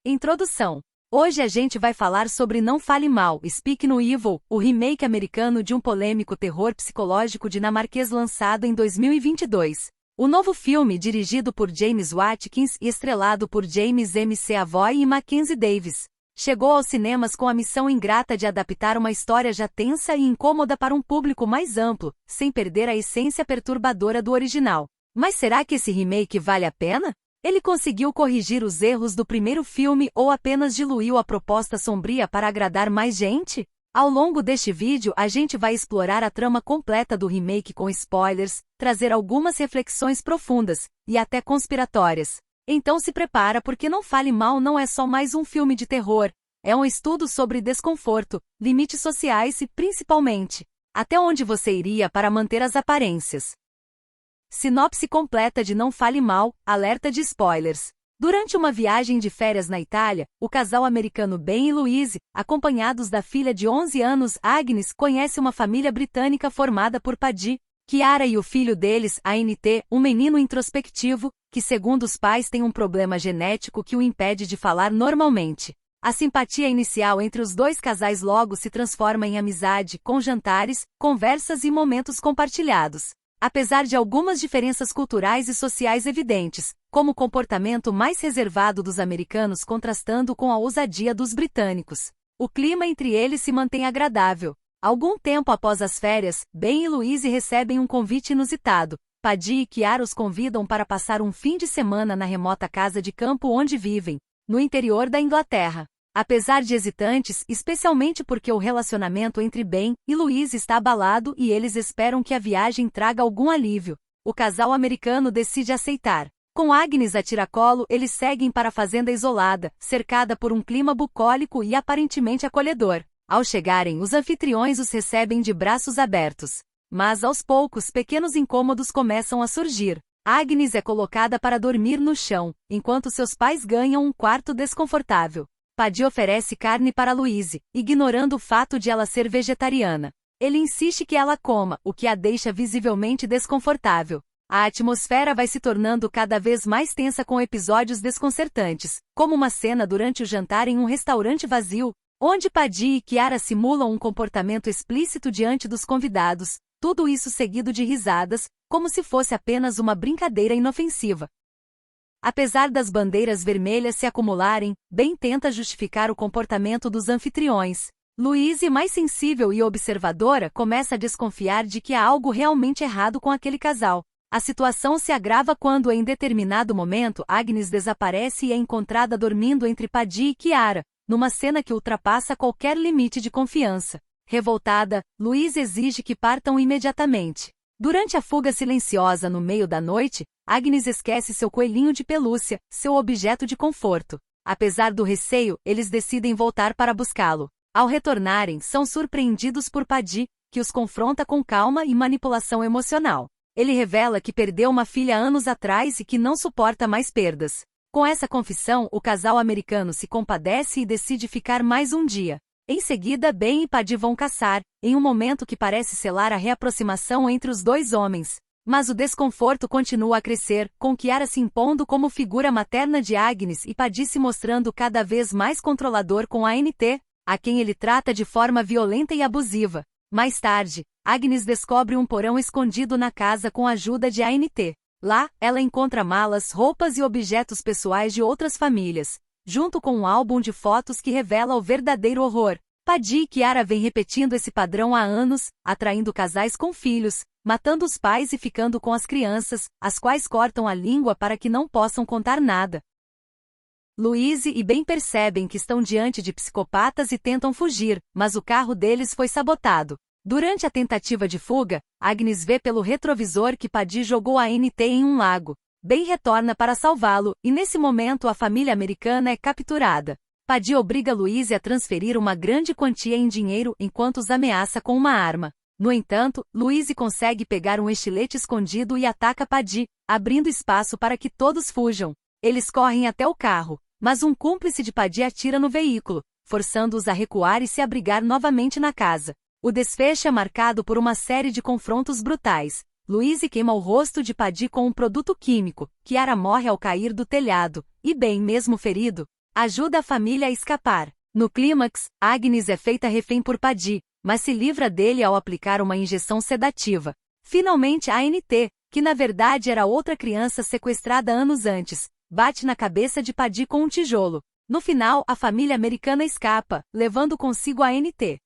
Introdução. Hoje a gente vai falar sobre Não Fale Mal, Speak No Evil, o remake americano de um polêmico terror psicológico dinamarquês lançado em 2022. O novo filme, dirigido por James Watkins e estrelado por James McAvoy e Mackenzie Davis, chegou aos cinemas com a missão ingrata de adaptar uma história já tensa e incômoda para um público mais amplo, sem perder a essência perturbadora do original. Mas será que esse remake vale a pena? Ele conseguiu corrigir os erros do primeiro filme ou apenas diluiu a proposta sombria para agradar mais gente? Ao longo deste vídeo a gente vai explorar a trama completa do remake com spoilers, trazer algumas reflexões profundas, e até conspiratórias. Então se prepara porque Não Fale Mal não é só mais um filme de terror, é um estudo sobre desconforto, limites sociais e, principalmente, até onde você iria para manter as aparências. Sinopse completa de Não Fale Mal, alerta de spoilers. Durante uma viagem de férias na Itália, o casal americano Ben e Louise, acompanhados da filha de 11 anos, Agnes, conhece uma família britânica formada por Paddy, Chiara e o filho deles, ANT, um menino introspectivo, que segundo os pais tem um problema genético que o impede de falar normalmente. A simpatia inicial entre os dois casais logo se transforma em amizade, com jantares, conversas e momentos compartilhados. Apesar de algumas diferenças culturais e sociais evidentes, como o comportamento mais reservado dos americanos contrastando com a ousadia dos britânicos, o clima entre eles se mantém agradável. Algum tempo após as férias, Ben e Louise recebem um convite inusitado. Paddy e Chiara os convidam para passar um fim de semana na remota casa de campo onde vivem, no interior da Inglaterra. Apesar de hesitantes, especialmente porque o relacionamento entre Ben e Louise está abalado e eles esperam que a viagem traga algum alívio, o casal americano decide aceitar. Com Agnes a tiracolo, eles seguem para a fazenda isolada, cercada por um clima bucólico e aparentemente acolhedor. Ao chegarem, os anfitriões os recebem de braços abertos. Mas aos poucos, pequenos incômodos começam a surgir. Agnes é colocada para dormir no chão, enquanto seus pais ganham um quarto desconfortável. Paddy oferece carne para Louise, ignorando o fato de ela ser vegetariana. Ele insiste que ela coma, o que a deixa visivelmente desconfortável. A atmosfera vai se tornando cada vez mais tensa com episódios desconcertantes, como uma cena durante o jantar em um restaurante vazio, onde Paddy e Chiara simulam um comportamento explícito diante dos convidados, tudo isso seguido de risadas, como se fosse apenas uma brincadeira inofensiva. Apesar das bandeiras vermelhas se acumularem, Ben tenta justificar o comportamento dos anfitriões. Louise, mais sensível e observadora, começa a desconfiar de que há algo realmente errado com aquele casal. A situação se agrava quando, em determinado momento, Agnes desaparece e é encontrada dormindo entre Paddy e Chiara, numa cena que ultrapassa qualquer limite de confiança. Revoltada, Louise exige que partam imediatamente. Durante a fuga silenciosa no meio da noite, Agnes esquece seu coelhinho de pelúcia, seu objeto de conforto. Apesar do receio, eles decidem voltar para buscá-lo. Ao retornarem, são surpreendidos por Paddy, que os confronta com calma e manipulação emocional. Ele revela que perdeu uma filha anos atrás e que não suporta mais perdas. Com essa confissão, o casal americano se compadece e decide ficar mais um dia. Em seguida, Ben e Paddy vão caçar, em um momento que parece selar a reaproximação entre os dois homens. Mas o desconforto continua a crescer, com Chiara se impondo como figura materna de Agnes e Paddy se mostrando cada vez mais controlador com ANT, a quem ele trata de forma violenta e abusiva. Mais tarde, Agnes descobre um porão escondido na casa com a ajuda de ANT. Lá, ela encontra malas, roupas e objetos pessoais de outras famílias, junto com um álbum de fotos que revela o verdadeiro horror. Paddy e Chiara vêm repetindo esse padrão há anos, atraindo casais com filhos, matando os pais e ficando com as crianças, as quais cortam a língua para que não possam contar nada. Louise e Ben percebem que estão diante de psicopatas e tentam fugir, mas o carro deles foi sabotado. Durante a tentativa de fuga, Agnes vê pelo retrovisor que Paddy jogou a ANT em um lago. Ben retorna para salvá-lo, e nesse momento a família americana é capturada. Paddy obriga Louise a transferir uma grande quantia em dinheiro enquanto os ameaça com uma arma. No entanto, Louise consegue pegar um estilete escondido e ataca Paddy, abrindo espaço para que todos fujam. Eles correm até o carro, mas um cúmplice de Paddy atira no veículo, forçando-os a recuar e se abrigar novamente na casa. O desfecho é marcado por uma série de confrontos brutais. Louise queima o rosto de Paddy com um produto químico, Chiara morre ao cair do telhado, e Ben, mesmo ferido, ajuda a família a escapar. No clímax, Agnes é feita refém por Paddy, mas se livra dele ao aplicar uma injeção sedativa. Finalmente a ANT, que na verdade era outra criança sequestrada anos antes, bate na cabeça de Paddy com um tijolo. No final, a família americana escapa, levando consigo a ANT.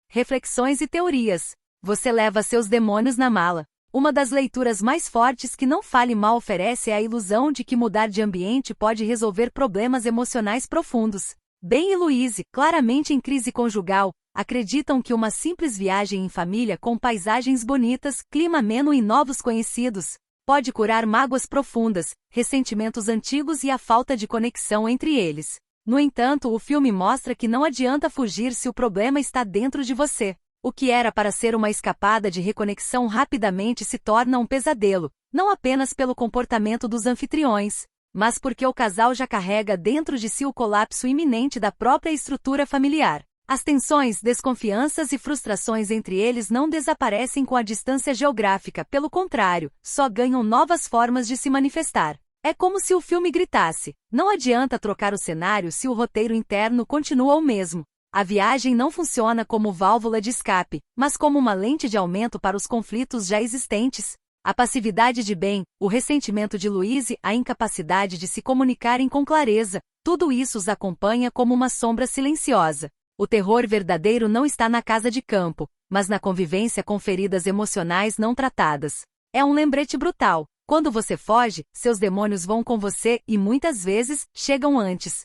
Reflexões e teorias. Você leva seus demônios na mala. Uma das leituras mais fortes que Não Fale Mal oferece é a ilusão de que mudar de ambiente pode resolver problemas emocionais profundos. Ben e Louise, claramente em crise conjugal, acreditam que uma simples viagem em família com paisagens bonitas, clima ameno e novos conhecidos pode curar mágoas profundas, ressentimentos antigos e a falta de conexão entre eles. No entanto, o filme mostra que não adianta fugir se o problema está dentro de você. O que era para ser uma escapada de reconexão rapidamente se torna um pesadelo, não apenas pelo comportamento dos anfitriões, mas porque o casal já carrega dentro de si o colapso iminente da própria estrutura familiar. As tensões, desconfianças e frustrações entre eles não desaparecem com a distância geográfica, pelo contrário, só ganham novas formas de se manifestar. É como se o filme gritasse: não adianta trocar o cenário se o roteiro interno continua o mesmo. A viagem não funciona como válvula de escape, mas como uma lente de aumento para os conflitos já existentes. A passividade de Ben, o ressentimento de Louise, a incapacidade de se comunicarem com clareza, tudo isso os acompanha como uma sombra silenciosa. O terror verdadeiro não está na casa de campo, mas na convivência com feridas emocionais não tratadas. É um lembrete brutal. Quando você foge, seus demônios vão com você e muitas vezes chegam antes.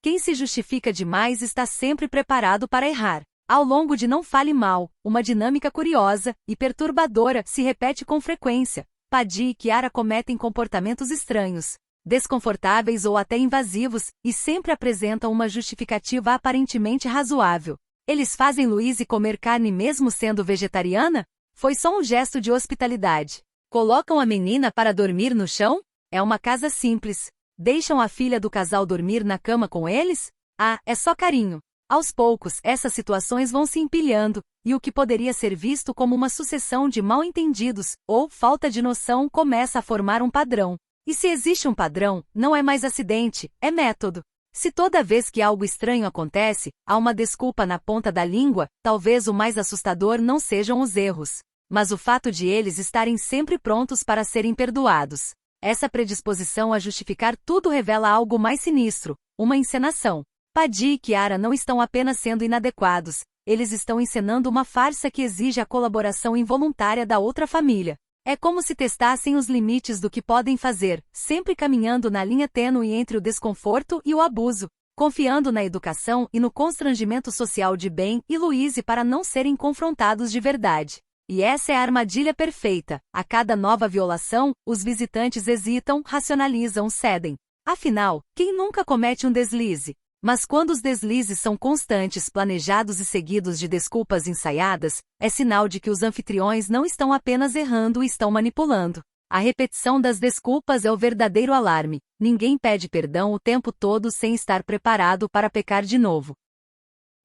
Quem se justifica demais está sempre preparado para errar. Ao longo de Não Fale Mal, uma dinâmica curiosa e perturbadora se repete com frequência. Paddy e Kiara cometem comportamentos estranhos, desconfortáveis ou até invasivos, e sempre apresentam uma justificativa aparentemente razoável. Eles fazem Louise comer carne mesmo sendo vegetariana? Foi só um gesto de hospitalidade. Colocam a menina para dormir no chão? É uma casa simples. Deixam a filha do casal dormir na cama com eles? Ah, é só carinho. Aos poucos, essas situações vão se empilhando, e o que poderia ser visto como uma sucessão de mal-entendidos, ou falta de noção, começa a formar um padrão. E se existe um padrão, não é mais acidente, é método. Se toda vez que algo estranho acontece, há uma desculpa na ponta da língua, talvez o mais assustador não sejam os erros, mas o fato de eles estarem sempre prontos para serem perdoados. Essa predisposição a justificar tudo revela algo mais sinistro, uma encenação. Paddy e Kiara não estão apenas sendo inadequados, eles estão encenando uma farsa que exige a colaboração involuntária da outra família. É como se testassem os limites do que podem fazer, sempre caminhando na linha tênue entre o desconforto e o abuso, confiando na educação e no constrangimento social de Ben e Louise para não serem confrontados de verdade. E essa é a armadilha perfeita. A cada nova violação, os visitantes hesitam, racionalizam, cedem. Afinal, quem nunca comete um deslize? Mas quando os deslizes são constantes, planejados e seguidos de desculpas ensaiadas, é sinal de que os anfitriões não estão apenas errando e estão manipulando. A repetição das desculpas é o verdadeiro alarme. Ninguém pede perdão o tempo todo sem estar preparado para pecar de novo.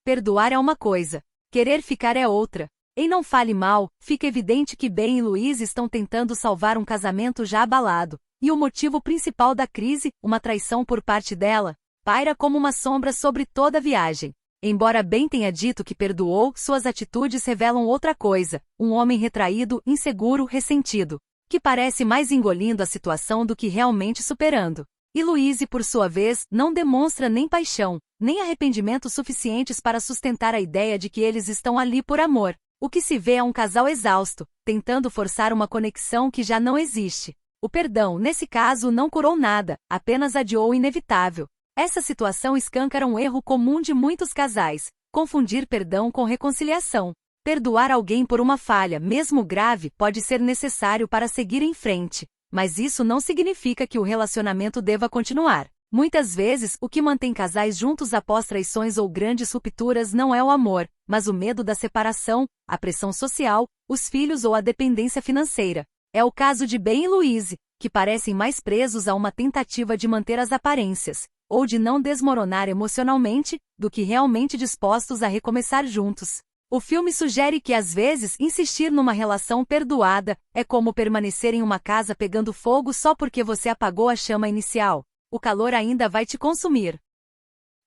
Perdoar é uma coisa, querer ficar é outra. Em Não Fale Mal, fica evidente que Ben e Louise estão tentando salvar um casamento já abalado, e o motivo principal da crise, uma traição por parte dela, paira como uma sombra sobre toda a viagem. Embora Ben tenha dito que perdoou, suas atitudes revelam outra coisa, um homem retraído, inseguro, ressentido, que parece mais engolindo a situação do que realmente superando. E Louise, por sua vez, não demonstra nem paixão, nem arrependimento suficientes para sustentar a ideia de que eles estão ali por amor. O que se vê é um casal exausto, tentando forçar uma conexão que já não existe. O perdão, nesse caso, não curou nada, apenas adiou o inevitável. Essa situação escancara um erro comum de muitos casais: confundir perdão com reconciliação. Perdoar alguém por uma falha, mesmo grave, pode ser necessário para seguir em frente, mas isso não significa que o relacionamento deva continuar. Muitas vezes, o que mantém casais juntos após traições ou grandes rupturas não é o amor, mas o medo da separação, a pressão social, os filhos ou a dependência financeira. É o caso de Ben e Louise, que parecem mais presos a uma tentativa de manter as aparências, ou de não desmoronar emocionalmente, do que realmente dispostos a recomeçar juntos. O filme sugere que às vezes insistir numa relação perdoada é como permanecer em uma casa pegando fogo só porque você apagou a chama inicial. o calor ainda vai te consumir.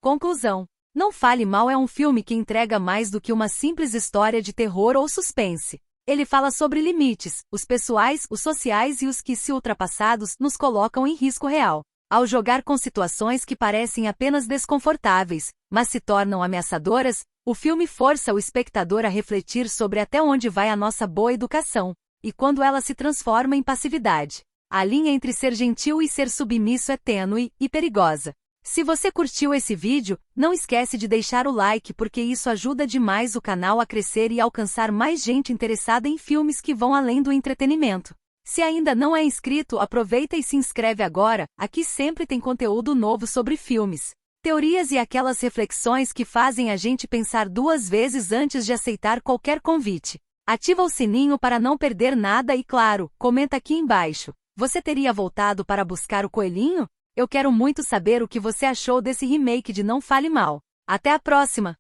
Conclusão. Não Fale Mal é um filme que entrega mais do que uma simples história de terror ou suspense. Ele fala sobre limites, os pessoais, os sociais e os que, se ultrapassados, nos colocam em risco real. Ao jogar com situações que parecem apenas desconfortáveis, mas se tornam ameaçadoras, o filme força o espectador a refletir sobre até onde vai a nossa boa educação, e quando ela se transforma em passividade. A linha entre ser gentil e ser submisso é tênue e perigosa. Se você curtiu esse vídeo, não esquece de deixar o like porque isso ajuda demais o canal a crescer e alcançar mais gente interessada em filmes que vão além do entretenimento. Se ainda não é inscrito, aproveita e se inscreve agora, aqui sempre tem conteúdo novo sobre filmes, teorias e aquelas reflexões que fazem a gente pensar duas vezes antes de aceitar qualquer convite. Ativa o sininho para não perder nada e, claro, comenta aqui embaixo. Você teria voltado para buscar o coelhinho? Eu quero muito saber o que você achou desse remake de Não Fale Mal. Até a próxima!